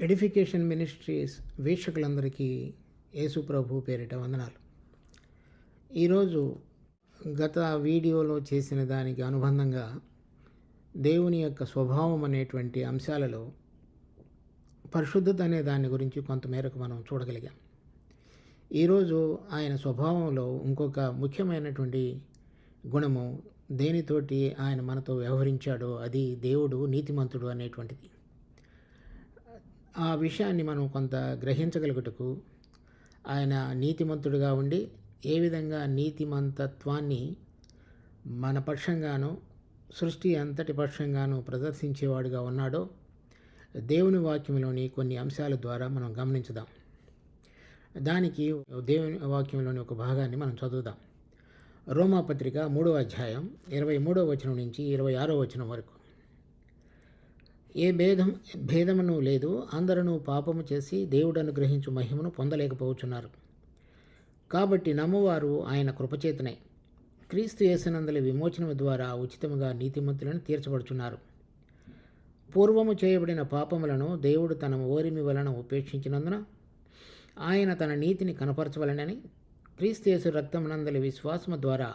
Edification ministries వీక్షకులందరికీ యేసు ప్రభు పేరిట వందనాలు. ఈరోజు గత వీడియోలో చేసిన దానికి అనుబంధంగా దేవుని యొక్క స్వభావం అనేటువంటి అంశాలలో పరిశుద్ధత అనే దాని గురించి కొంతమేరకు మనం చూడగలిగాం. ఈరోజు ఆయన స్వభావంలో ఇంకొక ముఖ్యమైనటువంటి గుణము దేనితోటి ఆయన మనతో వ్యవహరించాడో అది దేవుడు నీతిమంతుడు అనేటువంటిది. ఆ విషయాన్ని మనం కొంత గ్రహించగలుగుటకు ఆయన నీతిమంతుడుగా ఉండి ఏ విధంగా నీతిమంతత్వాన్ని మన పక్షంగాను సృష్టి అంతటి పక్షంగాను ప్రదర్శించేవాడుగా ఉన్నాడో దేవుని వాక్యంలోని కొన్ని అంశాల ద్వారా మనం గమనించుదాం. దానికి దేవుని వాక్యంలోని ఒక భాగాన్ని మనం చదువుదాం. రోమాపత్రిక 3వ అధ్యాయం 23వ వచనం నుంచి 26వ వచనం వరకు. ఏ భేదమును లేదు, అందరూ పాపము చేసి దేవుడు అనుగ్రహించు మహిమను పొందలేకపోతున్నారు. కాబట్టి నమ్మువారు ఆయన కృపచేతనే క్రీస్తు యేసునందలి విమోచనము ద్వారా ఉచితముగా నీతిమంతులను తీర్చబడుచున్నారు. పూర్వము చేయబడిన పాపములను దేవుడు తన ఓరిమి వలన ఉపేక్షించినందున ఆయన తన నీతిని కనపరచవలనని క్రీస్తు యేసు రక్తమునందలి విశ్వాసము ద్వారా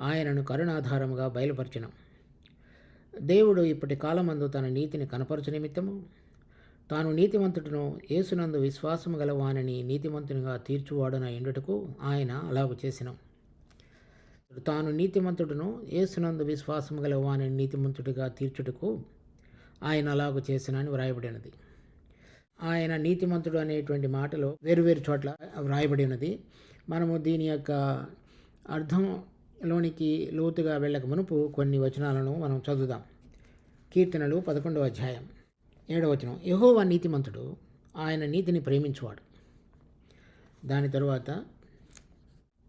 ఆయనను కరుణాధారముగా బయలుపరచును. దేవుడు ఇప్పటి కాలమందు తన నీతిని కనపరచు నిమిత్తము తాను నీతిమంతుడును యేసునందు విశ్వాసము గల వానిని నీతిమంతునిగా తీర్చువాడున ఎండుటకు ఆయన అలాగు చేసినాం. తాను నీతిమంతుడును యేసునందు విశ్వాసము గల వానిని నీతిమంతుడిగా తీర్చుటకు ఆయన అలాగు చేసినని వ్రాయబడినది. ఆయన నీతిమంతుడు అనేటువంటి మాటలో వేరువేరు చోట్ల వ్రాయబడి ఉన్నది. మనము దీని యొక్క అర్థంలోనికి లోతుగా వెళ్ళక మునుపు కొన్ని వచనాలను మనం చదువుదాం. కీర్తనలు 11వ అధ్యాయం 7వ వచనం. యెహోవా నీతిమంతుడు, ఆయన నీతిని ప్రేమించువాడు. దాని తరువాత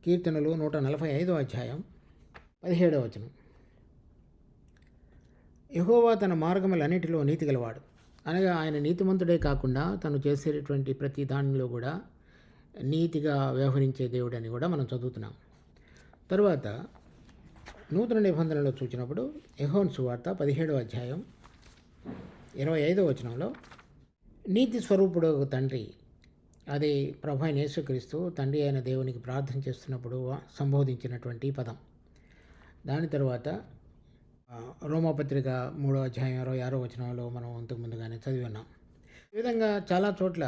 కీర్తనలు 145వ అధ్యాయం 17వ వచనం. యెహోవా తన మార్గములన్నిటిలో నీతి గలవాడు. అనగా ఆయన నీతిమంతుడే కాకుండా తను చేసేటటువంటి ప్రతి దానిలో కూడా నీతిగా వ్యవహరించే దేవుడని కూడా మనం చదువుతున్నాం. తరువాత నూతన నిబంధనలో చూసినప్పుడు యోహాను సువార్త 17వ అధ్యాయం 25వ వచనంలో నీతి స్వరూపుడు తండ్రి, అది ప్రభు అయిన యేసుక్రీస్తు తండ్రి అయిన దేవునికి ప్రార్థన చేస్తున్నప్పుడు సంబోధించినటువంటి పదం. దాని తర్వాత రోమాపత్రిక 3వ అధ్యాయం 26వ వచనంలో మనం అంతకు ముందుగానే చదివి ఉన్నాం. ఈ విధంగా చాలా చోట్ల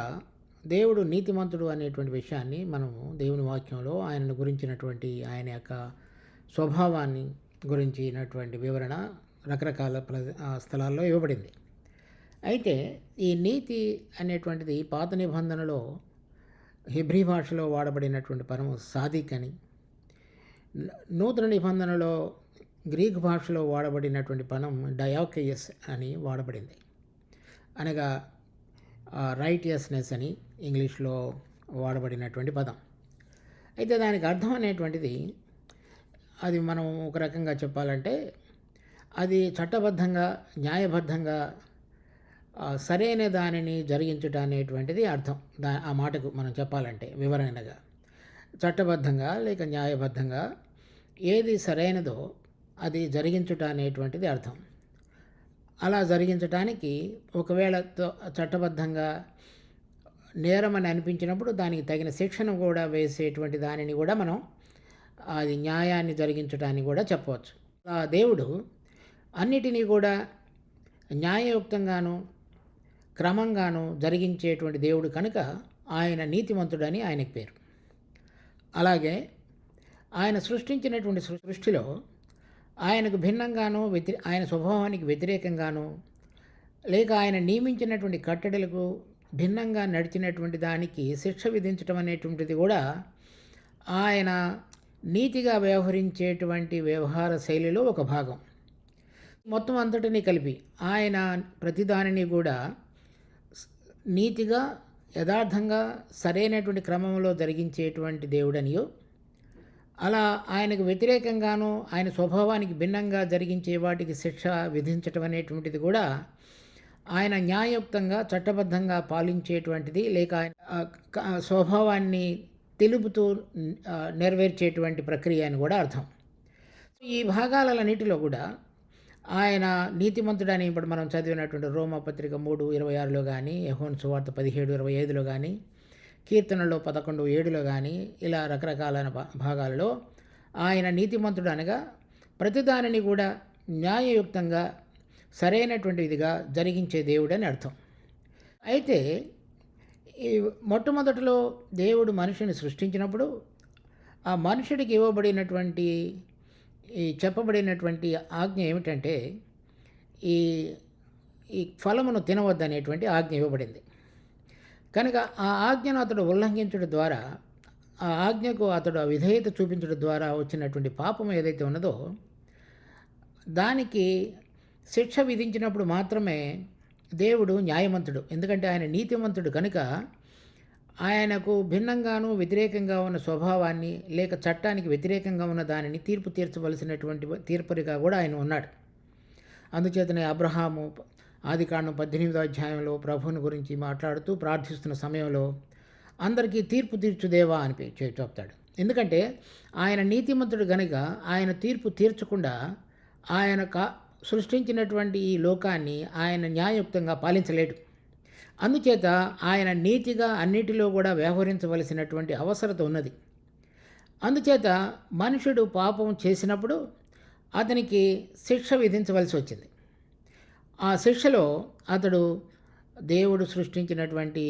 దేవుడు నీతిమంతుడు అనేటువంటి విషయాన్ని మనము దేవుని వాక్యంలో ఆయనను గురించినటువంటి ఆయన యొక్క స్వభావాన్ని గురించినటువంటి వివరణ రకరకాల స్థలాల్లో ఇవ్వబడింది. అయితే ఈ నీతి అనేటువంటిది పాత నిబంధనలో హెబ్రీ భాషలో వాడబడినటువంటి పదము సాదిక్ అని, నూతన నిబంధనలో గ్రీక్ భాషలో వాడబడినటువంటి పదం డయాకెయస్ అని వాడబడింది. అనగా రైటియస్నెస్ అని ఇంగ్లీష్లో వాడబడినటువంటి పదం. అయితే దానికి అర్థం అనేటువంటిది అది మనం ఒక రకంగా చెప్పాలంటే అది చట్టబద్ధంగా న్యాయబద్ధంగా సరైన దానిని జరిగించుట అనేటువంటిది అర్థం. ఆ మాటకు మనం చెప్పాలంటే వివరణగా చట్టబద్ధంగా లేక న్యాయబద్ధంగా ఏది సరైనదో అది జరిగించుట అనేటువంటిది అర్థం. అలా జరిగించడానికి ఒకవేళ చట్టబద్ధంగా నేరమని అనిపించినప్పుడు దానికి తగిన శిక్షను కూడా వేసేటువంటి దానిని కూడా మనం అది న్యాయాన్ని జరిగించడానికి కూడా చెప్పవచ్చు. ఆ దేవుడు అన్నిటినీ కూడా న్యాయయుక్తంగాను క్రమంగాను జరిగించేటువంటి దేవుడు కనుక ఆయన నీతిమంతుడని ఆయనకు పేరు. అలాగే ఆయన సృష్టించినటువంటి సృష్టిలో ఆయనకు భిన్నంగాను ఆయన స్వభావానికి వ్యతిరేకంగాను లేక ఆయన నియమించినటువంటి కట్టడలకు భిన్నంగా నడిచినటువంటి దానికి శిక్ష విధించటం అనేటువంటిది కూడా ఆయన నీతిగా వ్యవహరించేటువంటి వ్యవహార శైలిలో ఒక భాగం. మొత్తం అంతటినీ కలిపి ఆయన ప్రతిదానిని కూడా నీతిగా యథార్థంగా సరైనటువంటి క్రమంలో జరిగించేటువంటి దేవుడనియో, అలా ఆయనకు వ్యతిరేకంగాను ఆయన స్వభావానికి భిన్నంగా జరిగించే వాటికి శిక్ష విధించటం అనేటువంటిది కూడా ఆయన న్యాయయుక్తంగా చట్టబద్ధంగా పాలించేటువంటిది లేక స్వభావాన్ని తెలుపుతూ నెరవేర్చేటువంటి ప్రక్రియ అని కూడా అర్థం. ఈ భాగాలన్నిటిలో కూడా ఆయన నీతిమంతుడని ఇప్పుడు మనం చదివినటువంటి రోమాపత్రిక 3:26లో కానీ, యోహాను సువార్త 17:25లో కానీ, కీర్తనలో 11:7లో కానీ, ఇలా రకరకాలైన భాగాలలో ఆయన నీతిమంతుడు అనగా ప్రతిదానిని కూడా న్యాయయుక్తంగా సరైనటువంటి విధిగా జరిగించే దేవుడని అర్థం. అయితే ఈ మొట్టమొదటిలో దేవుడు మనిషిని సృష్టించినప్పుడు ఆ మనుషుడికి ఇవ్వబడినటువంటి ఈ చెప్పబడినటువంటి ఆజ్ఞ ఏమిటంటే ఈ ఈ ఫలమును తినవద్దనేటువంటి ఆజ్ఞ ఇవ్వబడింది. కనుక ఆ ఆజ్ఞను అతడు ఉల్లంఘించడం ద్వారా, ఆ ఆజ్ఞకు అతడు విధేయత చూపించడం ద్వారా వచ్చినటువంటి పాపం ఏదైతే ఉన్నదో దానికి శిక్ష విధించినప్పుడు మాత్రమే దేవుడు న్యాయవంతుడు. ఎందుకంటే ఆయన నీతిమంతుడు కనుక ఆయనకు భిన్నంగాను వ్యతిరేకంగా ఉన్న స్వభావాన్ని లేక చట్టానికి వ్యతిరేకంగా ఉన్న దానిని తీర్పు తీర్చవలసినటువంటి తీర్పరిగా కూడా ఆయన ఉన్నాడు. అందుచేతనే అబ్రహాము ఆదికాండం 18వ అధ్యాయంలో ప్రభువుని గురించి మాట్లాడుతూ ప్రార్థిస్తున్న సమయంలో అందరికీ తీర్పు తీర్చుదేవా అని చెప్తాడు. ఎందుకంటే ఆయన నీతిమంతుడు గనుక ఆయన తీర్పు తీర్చకుండా ఆయన సృష్టించినటువంటి ఈ లోకాన్ని ఆయన న్యాయయుక్తంగా పాలించలేడు. అందుచేత ఆయన నీతిగా అన్నిటిలో కూడా వ్యవహరించవలసినటువంటి అవసరత ఉన్నది. అందుచేత మనుషుడు పాపం చేసినప్పుడు అతనికి శిక్ష విధించవలసి వచ్చింది. ఆ శిక్షలో అతడు దేవుడు సృష్టించినటువంటి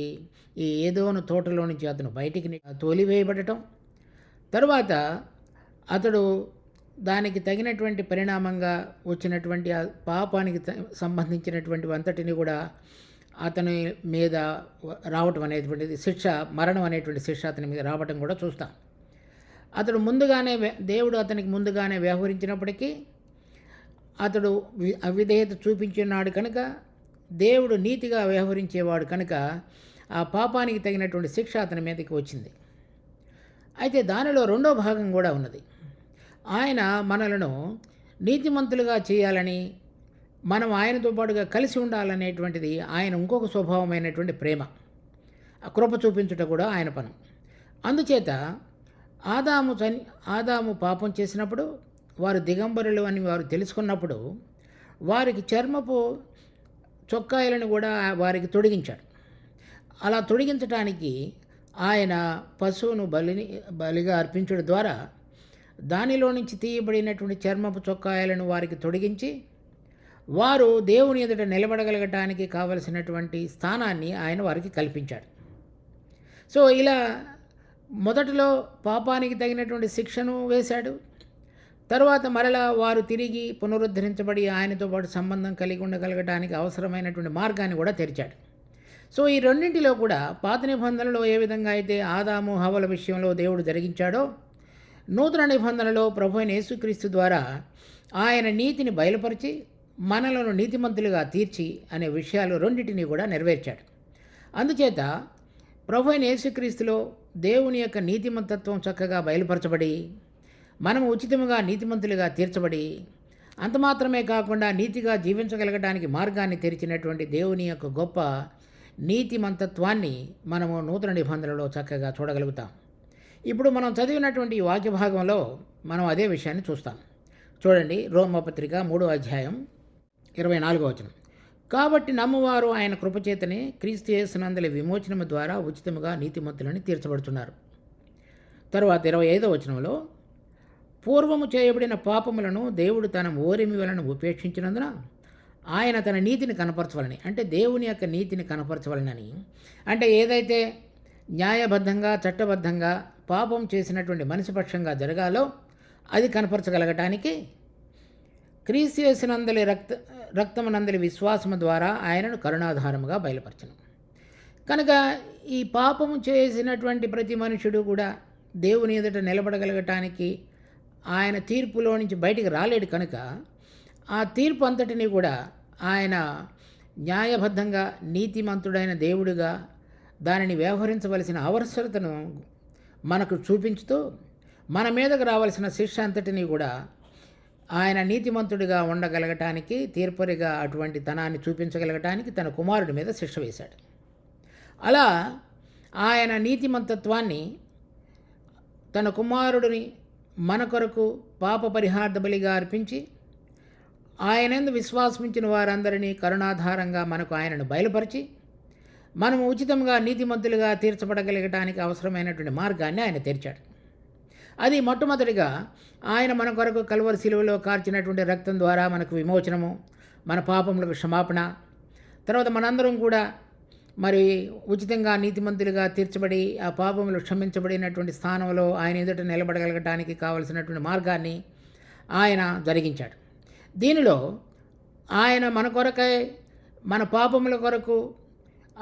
ఈ ఏదోను తోటలో నుంచి అతను బయటికి తోలివేయబడటం, తరువాత అతడు దానికి తగినటువంటి పరిణామంగా వచ్చినటువంటి ఆ పాపానికి సంబంధించినటువంటి అంతటిని కూడా అతని మీద రావటం అనేటువంటిది శిక్ష, మరణం అనేటువంటి శిక్ష అతని మీద రావటం కూడా చూస్తాం. అతడు ముందుగానే దేవుడు అతనికి ముందుగానే వ్యవహరించినప్పటికీ అతడు అవిధేయత చూపించున్నాడు కనుక దేవుడు నీతిగా వ్యవహరించేవాడు కనుక ఆ పాపానికి తగినటువంటి శిక్ష అతని మీదకి వచ్చింది. అయితే దానిలో రెండో భాగం కూడా ఉన్నది. ఆయన మనలను నీతిమంతులుగా చేయాలని, మనం ఆయనతో పాటుగా కలిసి ఉండాలనేటువంటిది ఆయన ఇంకొక స్వభావమైనటువంటి ప్రేమ, కృప చూపించుట కూడా ఆయన పని. అందుచేత ఆదాము పాపం చేసినప్పుడు వారు దిగంబరులు అని వారు తెలుసుకున్నప్పుడు వారికి చర్మపు చొక్కాయలను కూడా వారికి తొడిగించాడు. అలా తొడిగించడానికి ఆయన పశువును బలిగా అర్పించడం ద్వారా దానిలో నుంచి తీయబడినటువంటి చర్మపు చొక్కాయలను వారికి తొడిగించి వారు దేవుని ఎదుట నిలబడగలగటానికి కావలసినటువంటి స్థానాన్ని ఆయన వారికి కల్పించాడు. సో ఇలా మొదటిలో పాపానికి తగినటువంటి శిక్షను వేశాడు. తర్వాత మరలా వారు తిరిగి పునరుద్ధరించబడి ఆయనతో పాటు సంబంధం కలిగి ఉండగలగటానికి అవసరమైనటువంటి మార్గాన్ని కూడా తెరిచాడు. సో ఈ రెండింటిలో కూడా పాత నిబంధనలో ఏ విధంగా అయితే ఆదాము హవ్వల విషయంలో దేవుడు జరిగించాడో, నూతన నిబంధనలో ప్రభువైన యేసుక్రీస్తు ద్వారా ఆయన నీతిని బయలుపరిచి మనలను నీతిమంతులుగా తీర్చి అనే విషయాలు రెండింటినీ కూడా నెరవేర్చాడు. అందుచేత ప్రభువైన యేసుక్రీస్తులో దేవుని యొక్క నీతిమంతత్వం చక్కగా బయలుపరచబడి మనము ఉచితముగా నీతిమంతులుగా తీర్చబడి అంత మాత్రమే కాకుండా నీతిగా జీవించగలగడానికి మార్గాన్ని తెరిచినటువంటి దేవుని యొక్క గొప్ప నీతిమంతత్వాన్ని మనము నూతన నిబంధనలో చక్కగా చూడగలుగుతాం. ఇప్పుడు మనం చదివినటువంటి ఈ వాక్య భాగంలో మనం అదే విషయాన్ని చూస్తాం. చూడండి, రోమాపత్రిక 3వ అధ్యాయం 24వ వచనం. కాబట్టి నమ్మువారు ఆయన కృపచేతనే క్రీస్తు యేసునందలి విమోచనము ద్వారా ఉచితముగా నీతిమంతులని తీర్చబడుతున్నారు. తరువాత 25వ వచనంలో, పూర్వము చేయబడిన పాపములను దేవుడు తన ఓరిమి వలన ఉపేక్షించినందున ఆయన తన నీతిని కనపరచవలని, అంటే దేవుని యొక్క నీతిని కనపరచవలనని, అంటే ఏదైతే న్యాయబద్ధంగా చట్టబద్ధంగా పాపం చేసినటువంటి మనిషి పక్షంగా జరగాలో అది కనపరచగలగటానికి క్రీస్తు యేసునందలి రక్తమునందలి విశ్వాసము ద్వారా ఆయనను కరుణాధారముగా బయలుపరచను. కనుక ఈ పాపము చేసినటువంటి ప్రతి మనుషుడు కూడా దేవుని ఎదుట నిలబడగలగటానికి ఆయన తీర్పులో నుంచి బయటికి రాలేడు. కనుక ఆ తీర్పు అంతటిని కూడా ఆయన న్యాయబద్ధంగా నీతిమంతుడైన దేవుడిగా దానిని వ్యవహరించవలసిన అవసరతను మనకు చూపించుతూ మన మీదకు రావాల్సిన శిక్ష అంతటినీ కూడా ఆయన నీతిమంతుడిగా ఉండగలగటానికి, తీర్పరిగా అటువంటి తనాన్ని చూపించగలగటానికి తన కుమారుడి మీద శిక్ష వేశాడు. అలా ఆయన నీతిమంతత్వాన్ని తన కుమారుడిని మన కొరకు పాప పరిహార్థ బలిగా అర్పించి ఆయనందు విశ్వాసించిన వారందరినీ కరుణాధారంగా మనకు ఆయనను బయలుపరిచి మనము ఉచితంగా నీతిమంతులుగా తీర్చబడగలగటానికి అవసరమైనటువంటి మార్గాన్ని ఆయన తెరిచాడు. అది మొట్టమొదటిగా ఆయన మన కొరకు కల్వరి శిలువలో కార్చినటువంటి రక్తం ద్వారా మనకు విమోచనము, మన పాపములకు క్షమాపణ, తర్వాత మనందరం కూడా మరి ఉచితంగా నీతిమంతులుగా తీర్చబడి ఆ పాపములు క్షమించబడినటువంటి స్థానంలో ఆయన ఎదుట నిలబడగలగటానికి కావలసినటువంటి మార్గాన్ని ఆయన జరిగించాడు. దీనిలో ఆయన మన కొరకై మన పాపముల కొరకు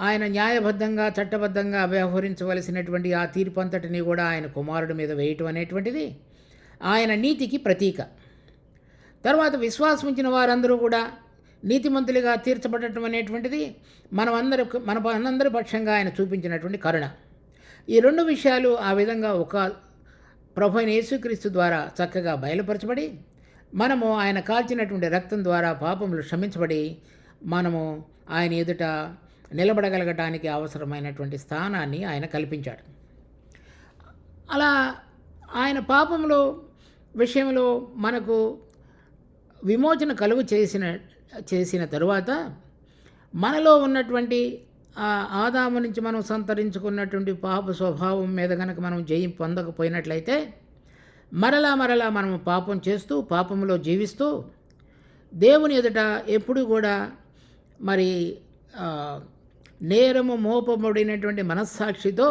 ఆయన న్యాయబద్ధంగా చట్టబద్ధంగా వ్యవహరించవలసినటువంటి ఆ తీర్పు అంతటిని కూడా ఆయన కుమారుడి మీద వేయటం అనేటువంటిది ఆయన నీతికి ప్రతీక. తర్వాత విశ్వాసించిన వారందరూ కూడా నీతిమంతులుగా తీర్చబడటం అనేటువంటిది మనందరి పక్షంగా ఆయన చూపించినటువంటి కరుణ. ఈ రెండు విషయాలు ఆ విధంగా ఒక ప్రభు అయిన యేసుక్రీస్తు ద్వారా చక్కగా బయలుపరచబడి మనము ఆయన కాల్చినటువంటి రక్తం ద్వారా పాపములు క్షమించబడి మనము ఆయన ఎదుట నిలబడగలగటానికి అవసరమైనటువంటి స్థానాన్ని ఆయన కల్పించాడు. అలా ఆయన పాపములో విషయంలో మనకు విమోచన కలుగు చేసిన తరువాత మనలో ఉన్నటువంటి ఆదాము నుంచి మనం సంతరించుకున్నటువంటి పాప స్వభావం మీద కనుక మనం జయం పొందకపోయినట్లయితే మరలా మనము పాపం చేస్తూ పాపంలో జీవిస్తూ దేవుని ఎదుట ఎప్పుడు కూడా మరి నేరము మోపబడినటువంటి మనస్సాక్షితో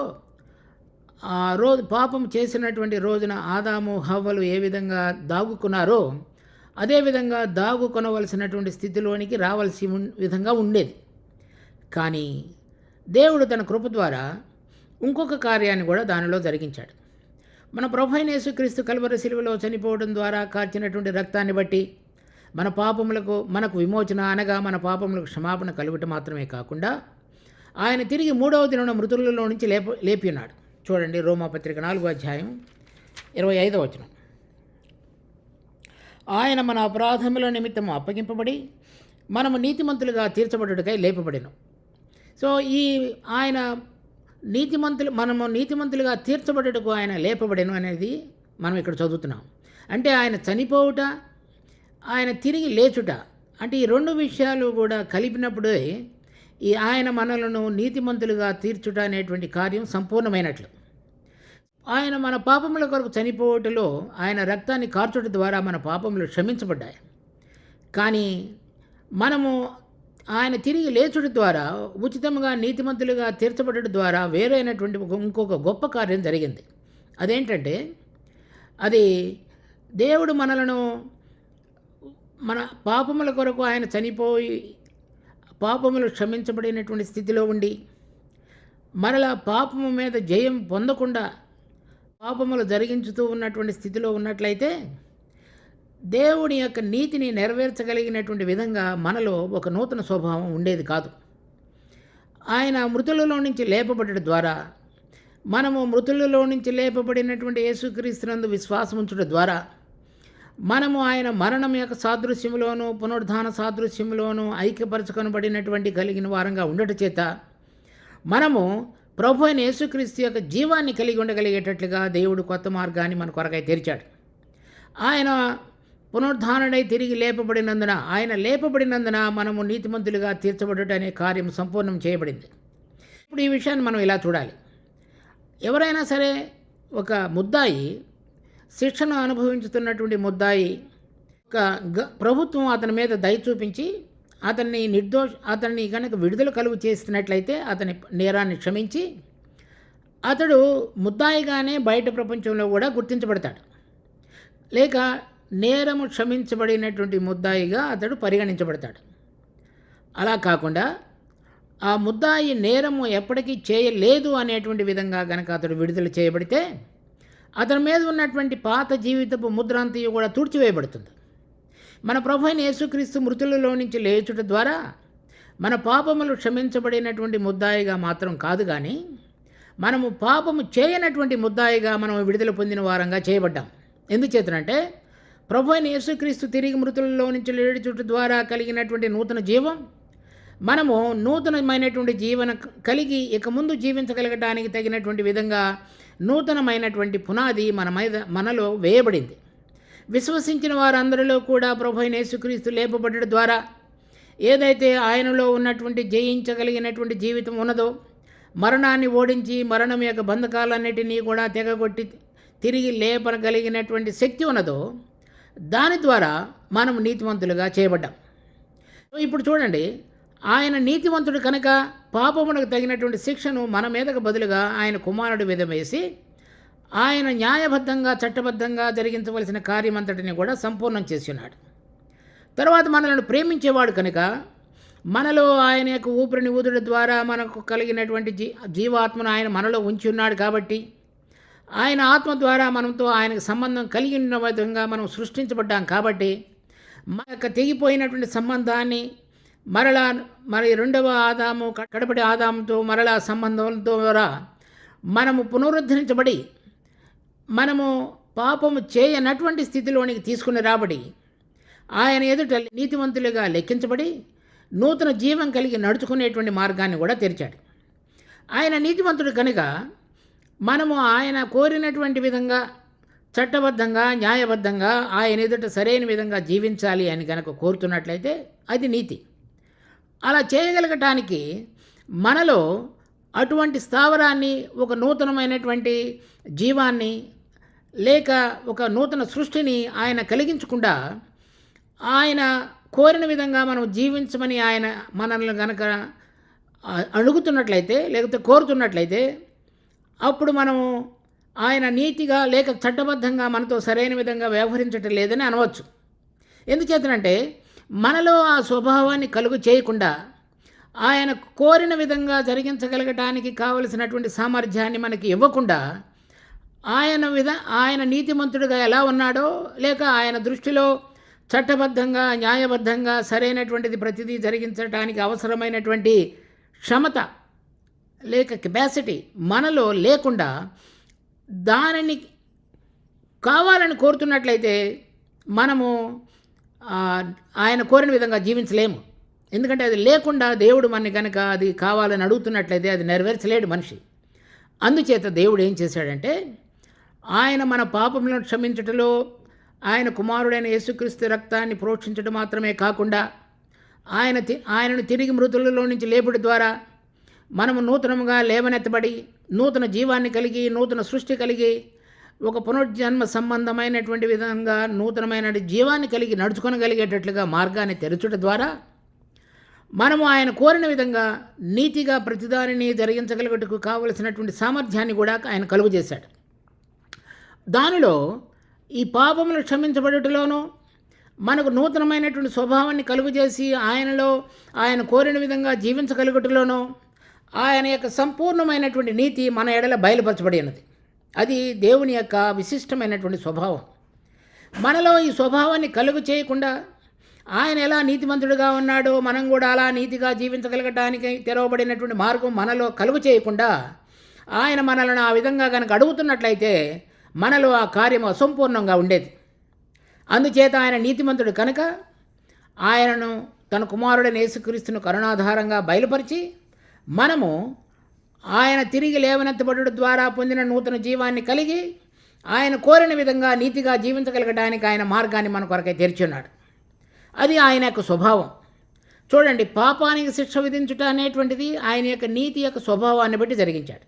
ఆ రోజు పాపం చేసినటువంటి రోజున ఆదాము హవ్వలు ఏ విధంగా దాగుకున్నారో అదేవిధంగా దాగుకొనవలసినటువంటి స్థితిలోనికి రావాల్సి విధంగా ఉండేది. కానీ దేవుడు తన కృప ద్వారా ఇంకొక కార్యాన్ని కూడా దానిలో జరిగించాడు. మన ప్రభు అయిన యేసుక్రీస్తు కల్వరి శిలువలో చనిపోవడం ద్వారా కార్చినటువంటి రక్తాన్ని బట్టి మనకు విమోచన అనగా మన పాపములకు క్షమాపణ కలుగటం మాత్రమే కాకుండా ఆయన తిరిగి 3వ దినమున మృతులలో నుంచి లేపి ఉన్నాడు. చూడండి, రోమాపత్రిక 4వ అధ్యాయం 25వ వచనం. ఆయన మన అపరాధముల నిమిత్తము అప్పగింపబడి మనము నీతిమంతులుగా తీర్చబడుటకై లేపబడిను. సో ఆయన మనము నీతిమంతులుగా తీర్చబడుటకు ఆయన లేపబడెను అనేది మనం ఇక్కడ చదువుతున్నాం. అంటే ఆయన చనిపోవుట, ఆయన తిరిగి లేచుట, అంటే ఈ రెండు విషయాలు కూడా కలిపినప్పుడే ఆయన మనలను నీతిమంతులుగా తీర్చుట అనేటువంటి కార్యం సంపూర్ణమైనట్లు. ఆయన మన పాపముల కొరకు చనిపోవటలో ఆయన రక్తాన్ని కార్చుట ద్వారా మన పాపములు క్షమించబడ్డాయి. కానీ మనము ఆయన తిరిగి లేచుట ద్వారా ఉచితంగా నీతిమంతులుగా తీర్చబడటం ద్వారా వేరైనటువంటి ఇంకొక గొప్ప కార్యం జరిగింది. అదేంటంటే అది దేవుడు మనలను మన పాపముల కొరకు ఆయన చనిపోయి పాపములు క్షమించబడినటువంటి స్థితిలో ఉండి మరలా పాపము మీద జయం పొందకుండా పాపములు జరిగించుతూ ఉన్నటువంటి స్థితిలో ఉన్నట్లయితే దేవుని యొక్క నీతిని నెరవేర్చగలిగినటువంటి విధంగా మనలో ఒక నూతన స్వభావం ఉండేది కాదు. ఆయన మృతులలో నుంచి లేపబడటం ద్వారా మనము మృతులలో నుంచి లేపబడినటువంటి యేసుక్రీస్తునందు విశ్వాసం ఉంచడం ద్వారా మనము ఆయన మరణం యొక్క సాదృశ్యంలోనూ పునరుద్ధాన సాదృశ్యంలోనూ ఐక్యపరచుకొనబడినటువంటి కలిగిన వారంగా ఉండటం చేత మనము ప్రభు అయిన యేసుక్రీస్తు యొక్క జీవాన్ని కలిగి ఉండగలిగేటట్లుగా దేవుడు కొత్త మార్గాన్ని మన కొరకై తెరిచాడు. ఆయన పునరుద్ధానుడై తిరిగి లేపబడినందున మనము నీతిమంతులుగా తీర్చబడుట అనే కార్యం సంపూర్ణం చేయబడింది. ఇప్పుడు ఈ విషయాన్ని మనం ఇలా చూడాలి. ఎవరైనా సరే ఒక ముద్దాయి, శిక్షను అనుభవించుతున్నటువంటి ముద్దాయి ప్రభుత్వం అతని మీద దయ చూపించి అతన్ని కనుక విడుదల కలుగు చేస్తున్నట్లయితే అతని నేరాన్ని క్షమించి అతడు ముద్దాయిగానే బయట ప్రపంచంలో కూడా గుర్తించబడతాడు, లేక నేరము క్షమించబడినటువంటి ముద్దాయిగా అతడు పరిగణించబడతాడు. అలా కాకుండా ఆ ముద్దాయి నేరము ఎప్పటికీ చేయలేదు అనేటువంటి విధంగా కనుక అతడు విడుదల చేయబడితే అతని మీద ఉన్నటువంటి పాత జీవితపు ముద్రాంతియు కూడా తుడిచివేయబడుతుంది. మన ప్రభు అయిన యేసుక్రీస్తు మృతులలో నుంచి లేచుట ద్వారా మన పాపములు క్షమించబడినటువంటి ముద్దాయిగా మాత్రం కాదు, కానీ మనము పాపము చేయనటువంటి ముద్దాయిగా మనం విడుదల పొందిన వారంగా చేయబడ్డాం. ఎందుచేతనంటే ప్రభు అయిన యేసుక్రీస్తు తిరిగి మృతులలో నుంచి లేచుట ద్వారా కలిగినటువంటి నూతన జీవం, మనము నూతనమైనటువంటి జీవన కలిగి ఇక ముందు జీవించగలగడానికి తగినటువంటి విధంగా నూతనమైనటువంటి పునాది మనలో వేయబడింది. విశ్వసించిన వారందరిలో కూడా ప్రభు అయిన యేసుక్రీస్తు లేపబడడం ద్వారా ఏదైతే ఆయనలో ఉన్నటువంటి జయించగలిగినటువంటి జీవితం ఉన్నదో, మరణాన్ని ఓడించి మరణం యొక్క బంధకాలన్నిటినీ కూడా తెగగొట్టి తిరిగి లేపగలిగినటువంటి శక్తి ఉన్నదో, దాని ద్వారా మనం నీతిమంతులుగా చేయబడ్డాం. ఇప్పుడు చూడండి, ఆయన నీతిమంతుడు కనుక పాపమునకు తగినటువంటి శిక్షను మన మీదకు బదులుగా ఆయన కుమారుడి మీద వేసి ఆయన న్యాయబద్ధంగా చట్టబద్ధంగా జరిగించవలసిన కార్యమంతటిని కూడా సంపూర్ణం చేసి ఉన్నాడు. తర్వాత మనల్ని ప్రేమించేవాడు కనుక మనలో ఆయన యొక్క ఊపిరిని ఊదుడు ద్వారా మనకు కలిగినటువంటి జీవాత్మను ఆయన మనలో ఉంచి ఉన్నాడు కాబట్టి ఆయన ఆత్మ ద్వారా మనతో ఆయనకు సంబంధం కలిగి ఉన్న విధంగా మనం సృష్టించబడ్డాం కాబట్టి మన యొక్క తెగిపోయినటువంటి సంబంధాన్ని మరి రెండవ ఆదాము కడపటి ఆదాముతో మరలా సంబంధం ద్వారా మనము పునరుద్ధరించబడి మనము పాపము చేయనటువంటి స్థితిలోనికి తీసుకుని రాబడి ఆయన ఎదుట నీతిమంతులుగా లెక్కించబడి నూతన జీవం కలిగి నడుచుకునేటువంటి మార్గాన్ని కూడా తెరిచాడు. ఆయన నీతిమంతుడు కనుక మనము ఆయన కోరినటువంటి విధంగా చట్టబద్ధంగా న్యాయబద్ధంగా ఆయన ఎదుట సరైన విధంగా జీవించాలి అని కనుక కోరుతున్నట్లయితే అది నీతి. అలా చేయగలగటానికి మనలో అటువంటి స్థావరాన్ని, ఒక నూతనమైనటువంటి జీవాన్ని లేక ఒక నూతన సృష్టిని ఆయన కలిగించకుండా ఆయన కోరిన విధంగా మనం జీవించమని ఆయన మనల్ని కనుక అడుగుతున్నట్లయితే లేకపోతే కోరుతున్నట్లయితే అప్పుడు మనము ఆయన నీతిగా లేక చట్టబద్ధంగా మనతో సరైన విధంగా వ్యవహరించటం లేదని అనవచ్చు. ఎందుచేతనంటే మనలో ఆ స్వభావాన్ని కలుగు చేయకుండా ఆయన కోరిన విధంగా జరిగించగలగటానికి కావలసినటువంటి సామర్థ్యాన్ని మనకి ఇవ్వకుండా ఆయన నీతిమంతుడిగా ఎలా ఉన్నాడో లేక ఆయన దృష్టిలో చట్టబద్ధంగా న్యాయబద్ధంగా సరైనటువంటిది ప్రతిదీ జరిగించడానికి అవసరమైనటువంటి క్షమత లేక కెపాసిటీ మనలో లేకుండా దానిని కావాలని కోరుతున్నట్లయితే మనము ఆయన కోరిన విధంగా జీవించలేము. ఎందుకంటే అది లేకుండా దేవుడు మనని కనుక అది కావాలని అడుగుతున్నట్లయితే అది నెరవేర్చలేడు మనిషి. అందుచేత దేవుడు ఏం చేశాడంటే ఆయన మన పాపములను క్షమించటంలో ఆయన కుమారుడైన యేసుక్రీస్తు రక్తాన్ని ప్రోక్షించడం మాత్రమే కాకుండా ఆయనను తిరిగి మృతులలో నుంచి లేపుడు ద్వారా మనము నూతనముగా లేవనెత్తబడి నూతన జీవాన్ని కలిగి నూతన సృష్టి కలిగి ఒక పునర్జన్మ సంబంధమైనటువంటి విధంగా నూతనమైన జీవాన్ని కలిగి నడుచుకొనగలిగేటట్లుగా మార్గాన్ని తెరచుట ద్వారా మనము ఆయన కోరిన విధంగా నీతిగా ప్రతిదానిని జరిగించగలిగటకు కావలసినటువంటి సామర్థ్యాన్ని కూడా ఆయన కలుగు చేశాడు. దానిలో ఈ పాపములు క్షమించబడుటలోనూ మనకు నూతనమైనటువంటి స్వభావాన్ని కలుగు చేసి ఆయనలో ఆయన కోరిన విధంగా జీవించగలుగుటలోనూ ఆయన యొక్క సంపూర్ణమైనటువంటి నీతి మన ఎడల బయలుపరచబడి ఉన్నది. అది దేవుని యొక్క విశిష్టమైనటువంటి స్వభావం. మనలో ఈ స్వభావాన్ని కలుగు చేయకుండా ఆయన ఎలా నీతిమంతుడిగా ఉన్నాడో మనం కూడా అలా నీతిగా జీవించగలగటానికి తెరవబడినటువంటి మార్గం మనలో కలుగు చేయకుండా ఆయన మనల్ని ఆ విధంగా కనుక అడుగుతున్నట్లయితే మనలో ఆ కార్యం అసంపూర్ణంగా ఉండేది. అందుచేత ఆయన నీతిమంతుడు కనుక ఆయనను తన కుమారుడైన యేసుక్రీస్తును కరుణాధారంగా బయలుపరిచి మనము ఆయన తిరిగి లేవనెత్తబడుట ద్వారా పొందిన నూతన జీవాన్ని కలిగి ఆయన కోరిన విధంగా నీతిగా జీవించగలగడానికి ఆయన మార్గాన్ని మన కొరకై తెరిచున్నాడు. అది ఆయన యొక్క స్వభావం. చూడండి, పాపానికి శిక్ష విధించుట అనేటువంటిది ఆయన యొక్క నీతి యొక్క స్వభావాన్ని బట్టి జరిగించాడు.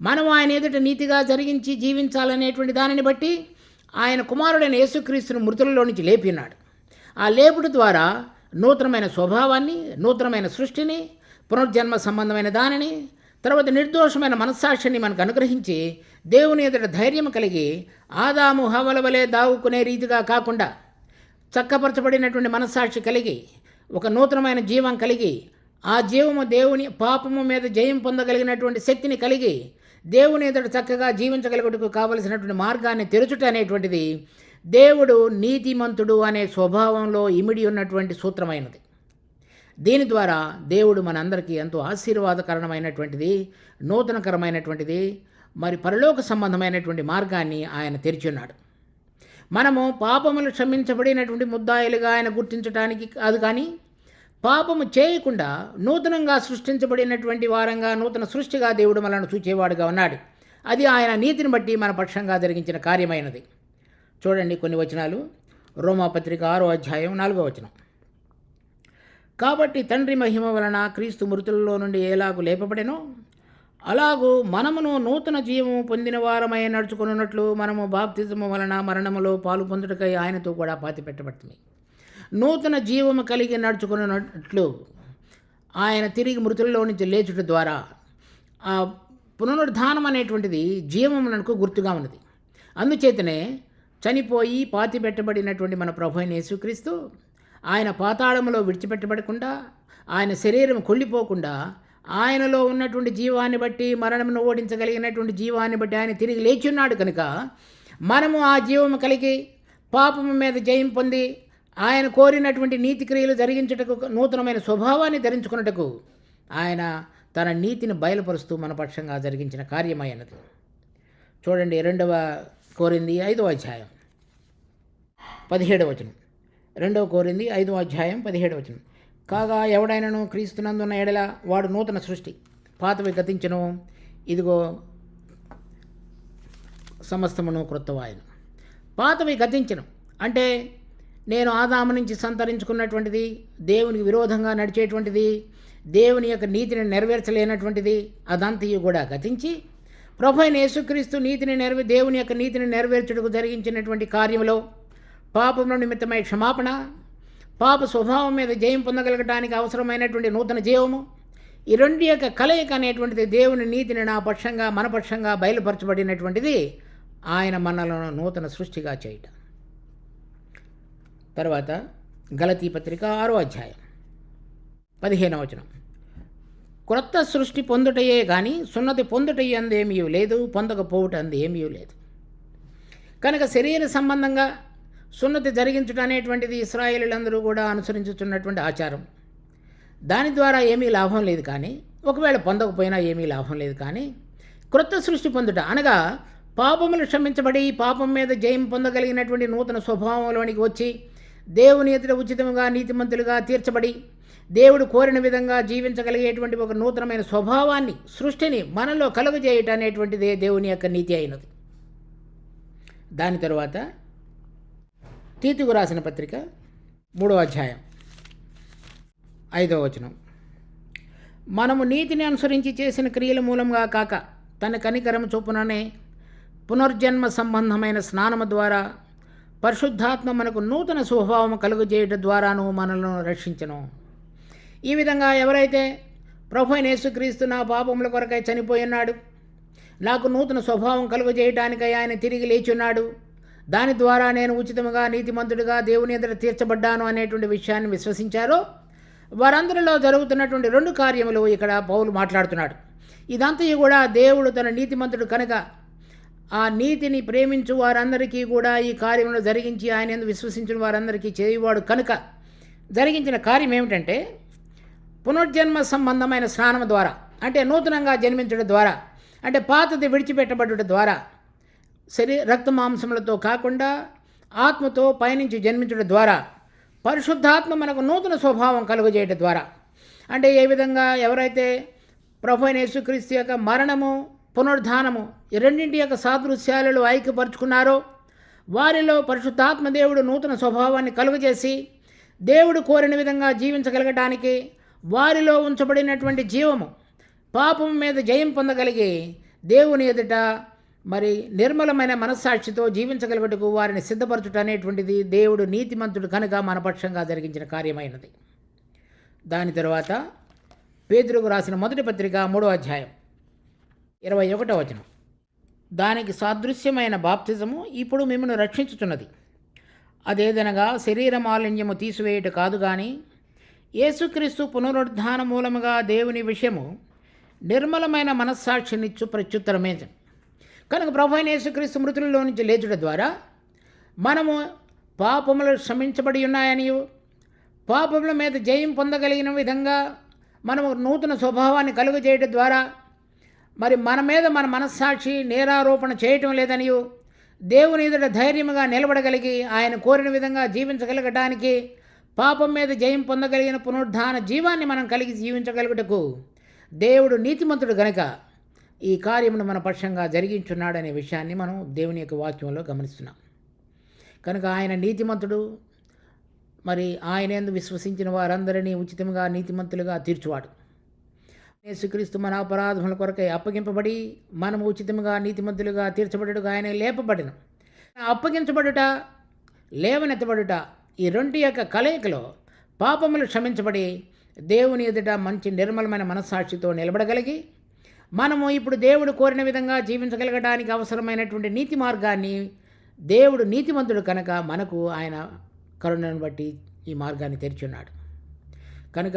మనం ఆయన ఎదుట నీతిగా జరిగించి జీవించాలనేటువంటి దానిని బట్టి ఆయన కుమారుడైన యేసుక్రీస్తును మృతులలో నుంచి లేపినాడు. ఆ లేపుడు ద్వారా నూతనమైన స్వభావాన్ని, నూతనమైన సృష్టిని, పునర్జన్మ సంబంధమైన దానిని, తర్వాత నిర్దోషమైన మనస్సాక్షిని మనకు అనుగ్రహించి దేవుని ఎదుట ధైర్యం కలిగి ఆదాము హవ్వల వలె దావుకునే రీతిగా కాకుండా చక్కపరచబడినటువంటి మనస్సాక్షి కలిగి ఒక నూతనమైన జీవం కలిగి ఆ జీవము దేవుని పాపము మీద జయం పొందగలిగినటువంటి శక్తిని కలిగి దేవుని ఎదుట చక్కగా జీవించగలుగుటకు కావలసినటువంటి మార్గాన్ని తెరుచుట అనేటువంటిది దేవుడు నీతిమంతుడు అనే స్వభావంలో ఇమిడి ఉన్నటువంటి సూత్రమైనది. దీని ద్వారా దేవుడు మనందరికీ ఎంతో ఆశీర్వాదకరమైనటువంటిది, నూతనకరమైనటువంటిది, మరి పరలోక సంబంధమైనటువంటి మార్గాన్ని ఆయన తెరిచున్నాడు. మనము పాపములు క్షమించబడినటువంటి ముద్దాయిలుగా ఆయన గుర్తించడానికి కాదు, కానీ పాపము చేయకుండా నూతనంగా సృష్టించబడినటువంటి వారంగా, నూతన సృష్టిగా దేవుడు మనల్ని చూచేవాడుగా ఉన్నాడు. అది ఆయన నీతిని బట్టి మన పక్షంగా జరిగించిన కార్యమైనది. చూడండి కొన్ని వచనాలు. రోమాపత్రిక 6వ అధ్యాయం 4వ వచనం. కాబట్టి తండ్రి మహిమ వలన క్రీస్తు మృతులలో నుండి ఎలాగూ లేపబడెనో అలాగూ మనమును నూతన జీవము పొందిన వారమై నడుచుకున్నట్లు మనము బాప్తిజము వలన మరణములో పాలు పొందుటకై ఆయనతో కూడా పాతిపెట్టబడుతుంది. నూతన జీవము కలిగి నడుచుకున్నట్లు ఆయన తిరిగి మృతుల్లో నుంచి లేచుట ద్వారా ఆ పునరుద్ధానం అనేటువంటిది జీవమునకు గుర్తుగా ఉన్నది. అందుచేతనే చనిపోయి పాతిపెట్టబడినటువంటి మన ప్రభు అయిన యేసుక్రీస్తు ఆయన పాతాళములో విడిచిపెట్టబడకుండా, ఆయన శరీరం కొల్లిపోకుండా, ఆయనలో ఉన్నటువంటి జీవాన్ని బట్టి, మరణమును ఓడించగలిగినటువంటి జీవాన్ని బట్టి ఆయన తిరిగి లేచున్నాడు కనుక మనము ఆ జీవము కలిగి పాపము మీద జయం పొంది ఆయన కోరినటువంటి నీతి క్రియలు జరిగించుటకు, నూతనమైన స్వభావాన్ని ధరించుకున్నటకు ఆయన తన నీతిని బయలుపరుస్తూ మన పక్షంగా జరిగించిన కార్యమైనది. చూడండి 2 కొరింథీ 5వ అధ్యాయం 17వ వచనం. 2 కొరింథీ 5వ అధ్యాయం 17వ వచనం. కాగా ఎవడైనను క్రీస్తునందున్న ఎడల వాడు నూతన సృష్టి, పాతవి గతించను, ఇదిగో సమస్తమును క్రొత్తవాయను. పాతవి గతించను అంటే నేను ఆదాము నుంచి సంతరించుకున్నటువంటిది, దేవునికి విరోధంగా నడిచేటువంటిది, దేవుని యొక్క నీతిని నెరవేర్చలేనటువంటిది, అదంతయు కూడా గతించి ప్రభు అయిన యేసుక్రీస్తు దేవుని యొక్క నీతిని నెరవేర్చుటకు జరిగించినటువంటి కార్యంలో పాపముల నిమిత్తమై క్షమాపణ, పాప స్వభావం మీద జయం పొందగలగడానికి అవసరమైనటువంటి నూతన జీవము, ఈ రెండు యొక్క కలయిక అనేటువంటిది దేవుని నీతిని నా పక్షంగా మన పక్షంగా బయలుపరచబడినటువంటిది ఆయన మనలను నూతన సృష్టిగా చేయటం. తర్వాత గలతీ పత్రిక 6వ అధ్యాయం 15వ వచనం. క్రొత్త సృష్టి పొందుటయే కానీ సున్నతి పొందుటయ్యి అందేమీ లేదు, పొందకపోవుట అందేమీ లేదు. కనుక శరీర సంబంధంగా సున్నతి జరిగించుట అనేటువంటిది ఇశ్రాయేలీయులందరూ కూడా అనుసరించుతున్నటువంటి ఆచారం. దాని ద్వారా ఏమీ లాభం లేదు, కానీ ఒకవేళ పొందకపోయినా ఏమీ లాభం లేదు. కానీ క్రొత్త సృష్టి పొందుట అనగా పాపములు క్షమించబడి పాపం మీద జయం పొందగలిగినటువంటి నూతన స్వభావంలోనికి వచ్చి దేవుని ఎదుట ఉచితంగా నీతిమంతులుగా తీర్చబడి దేవుడు కోరిన విధంగా జీవించగలిగేటువంటి ఒక నూతనమైన స్వభావాన్ని, సృష్టిని మనలో కలుగజేయటం అనేటువంటిదే దేవుని యొక్క నీతి అయినది. దాని తరువాత తీతుకు రాసిన పత్రిక 3వ అధ్యాయం 5వ వచనం. మనము నీతిని అనుసరించి చేసిన క్రియల మూలంగా కాక తన కనికరము చొప్పుననే పునర్జన్మ సంబంధమైన స్నానము ద్వారా పరిశుద్ధాత్మ మనకు నూతన స్వభావము కలుగజేయడం ద్వారాను మనలను రక్షించను. ఈ విధంగా ఎవరైతే ప్రభు అయిన యేసుక్రీస్తు నా పాపముల కొరకై చనిపోయినాడు, నాకు నూతన స్వభావం కలుగజేయడానికై ఆయన తిరిగి లేచున్నాడు, దాని ద్వారా నేను ఉచితముగా నీతిమంతుడిగా దేవుని ఎదుట తీర్చబడ్డాను అనేటువంటి విషయాన్ని విశ్వసించారో వారందరిలో జరుగుతున్నటువంటి 2 కార్యములు ఇక్కడ పౌలు మాట్లాడుతున్నాడు. ఇదంతా కూడా దేవుడు తన నీతిమంతుడు కనుక ఆ నీతిని ప్రేమించు వారందరికీ కూడా ఈ కార్యములు జరిగించి ఆయన యందు విశ్వసించిన వారందరికీ చేయువాడు కనుక జరిగించిన కార్యం ఏమిటంటే పునర్జన్మ సంబంధమైన స్నానం ద్వారా, అంటే నూతనంగా జన్మించడం ద్వారా, అంటే పాతది విడిచిపెట్టబడుట ద్వారా, రక్త మాంసములతో కాకుండా ఆత్మతో పయనించి జన్మించడం ద్వారా పరిశుద్ధాత్మ మనకు నూతన స్వభావం కలుగజేయడం ద్వారా, అంటే ఏ విధంగా ఎవరైతే ప్రభు అయిన యేసుక్రీస్తు యొక్క మరణము పునరుద్ధానము ఈ రెండింటి యొక్క సాదృశ్యాలలో ఐక్యపరుచుకున్నారో వారిలో పరిశుద్ధాత్మ దేవుడు నూతన స్వభావాన్ని కలుగజేసి దేవుడు కోరిన విధంగా జీవించగలగటానికి వారిలో ఉంచబడినటువంటి జీవము పాపం మీద జయం పొందగలిగి దేవుని ఎదుట మరి నిర్మలమైన మనస్సాక్షితో జీవించగలుగుటకు వారిని సిద్ధపరచుట అనేటువంటిది దేవుడు నీతిమంతుడు కనుక మన పక్షంగా జరిగించిన కార్యమైనది. దాని తరువాత పేతురుకు రాసిన మొదటి పత్రిక 3వ అధ్యాయం 21వ వచనం. దానికి సాదృశ్యమైన బాప్తిజము ఇప్పుడు మిమ్మల్ని రక్షించుచున్నది. అదేదనగా శరీర మాలిన్యము తీసివేయుట కాదు, కానీ యేసుక్రీస్తు పునరుద్ధాన మూలముగా దేవుని విషయము నిర్మలమైన మనస్సాక్షినిచ్చు ప్రత్యుత్తరమే. కనుక ప్రభు అయిన యేసుక్రీస్తు మృతులలో నుంచి లేచుట ద్వారా మనము పాపములు క్షమించబడి ఉన్నాయనియు పాపముల మీద జయం పొందగలిగిన విధంగా మనము నూతన స్వభావాన్ని కలుగజేయడం ద్వారా మరి మన మీద మన మనస్సాక్షి నేరారోపణ చేయటం లేదనియు దేవుని ఎదుట ధైర్యముగా నిలబడగలిగి ఆయన కోరిన విధంగా జీవించగలగటానికి పాపం మీద జయం పొందగలిగిన పునరుద్ధాన జీవాన్ని మనం కలిగి జీవించగలుగుటకు దేవుడు నీతిమంతుడు గనుక ఈ కార్యమును మన పక్షంగా జరిగించున్నాడనే విషయాన్ని మనం దేవుని యొక్క వాక్యంలో గమనిస్తున్నాం. కనుక ఆయన నీతిమంతుడు. మరి ఆయన యందు విశ్వసించిన వారందరినీ ఉచితంగా నీతిమంతులుగా తీర్చువాడు. యేసుక్రీస్తు మన అపరాధముల కొరకై అప్పగింపబడి మనము ఉచితంగా నీతిమంతులుగా తీర్చబడుటకు ఆయన లేపబడిన. అప్పగించబడుట, లేవనెత్తబడుట, ఈ రెండు యొక్క కలయికలో పాపములు క్షమించబడి దేవుని ఎదుట మంచి నిర్మలమైన మనస్సాక్షితో నిలబడగలిగి మనము ఇప్పుడు దేవుడు కోరిన విధంగా జీవించగలగడానికి అవసరమైనటువంటి నీతి మార్గాన్ని, దేవుడు నీతిమంతుడు కనుక మనకు ఆయన కరుణను బట్టి ఈ మార్గాన్ని తెరిచున్నాడు. కనుక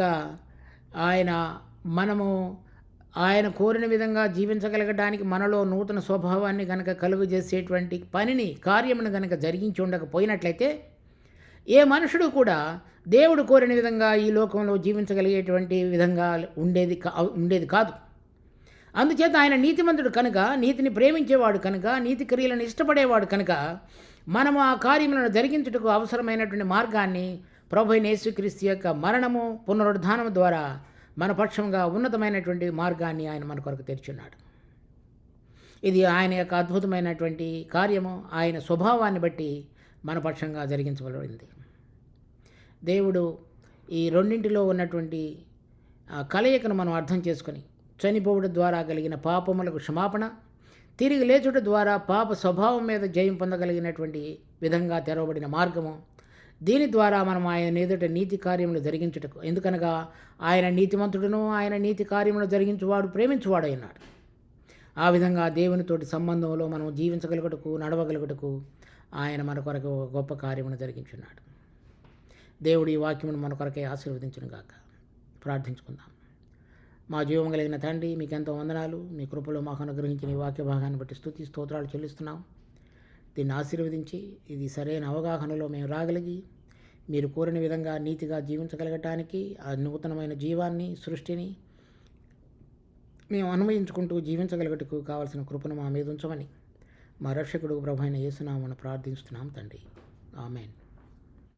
ఆయన కోరిన విధంగా జీవించగలగడానికి మనలో నూతన స్వభావాన్ని కనుక కలుగు చేసేటువంటి కార్యమును కనుక జరిగించి ఉండకపోయినట్లయితే ఏ మనుషుడు కూడా దేవుడు కోరిన విధంగా ఈ లోకంలో జీవించగలిగేటువంటి విధంగా ఉండేది కాదు. అందుచేత ఆయన నీతిమంతుడు కనుక, నీతిని ప్రేమించేవాడు కనుక, నీతి క్రియలను ఇష్టపడేవాడు కనుక మనము ఆ కార్యములను జరిగించుటకు అవసరమైనటువంటి మార్గాన్ని ప్రభువైన యేసుక్రీస్తు యొక్క మరణము, పునరుద్ధానము ద్వారా మన పక్షంగా ఉన్నతమైనటువంటి మార్గాన్ని ఆయన మన కొరకు తెరిచున్నాడు. ఇది ఆయన యొక్క అద్భుతమైనటువంటి కార్యము. ఆయన స్వభావాన్ని బట్టి మన పక్షంగా జరిగించబడింది. దేవుడు ఈ రెండింటిలో ఉన్నటువంటి కలయికను మనం అర్థం చేసుకొని చనిపోవడం ద్వారా కలిగిన పాపములకు క్షమాపణ, తిరిగి లేచుట ద్వారా పాప స్వభావం మీద జయం పొందగలిగినటువంటి విధంగా తెరవబడిన మార్గము, దీని ద్వారా మనం ఆయన ఎదుట నీతి కార్యములు జరిగించుటకు, ఎందుకనగా ఆయన నీతిమంతుడును, ఆయన నీతి కార్యములు జరిగించువాడు, ప్రేమించువాడు అయినాడు. ఆ విధంగా దేవునితోటి సంబంధంలో మనం జీవించగలుగుటకు, నడవగలుగుటకు ఆయన మన కొరకు గొప్ప కార్యమును జరిగించున్నాడు. దేవుడు ఈ వాక్యమును మన కొరకే ఆశీర్వదించును గాక. ప్రార్థించుకుందాం. మా జీవం కలిగిన తండ్రి, మీకెంతో వందనాలు. మీ కృపలో మాకు అనుగ్రహించిన ఈ వాక్య భాగాన్ని బట్టి స్తుతి స్తోత్రాలు చెల్లిస్తున్నాం. దీన్ని ఆశీర్వదించి ఇది సరైన అవగాహనలో మేము రాగలిగి మీరు కోరిన విధంగా నీతిగా జీవించగలగటానికి ఆ నూతనమైన జీవాన్ని, సృష్టిని మేము అన్వయించుకుంటూ జీవించగలగటకు కావలసిన కృపను మా మీద ఉంచమని మా రక్షకుడు ప్రభువైన యేసునామమున ప్రార్థిస్తున్నాం తండ్రి. ఆమేన్.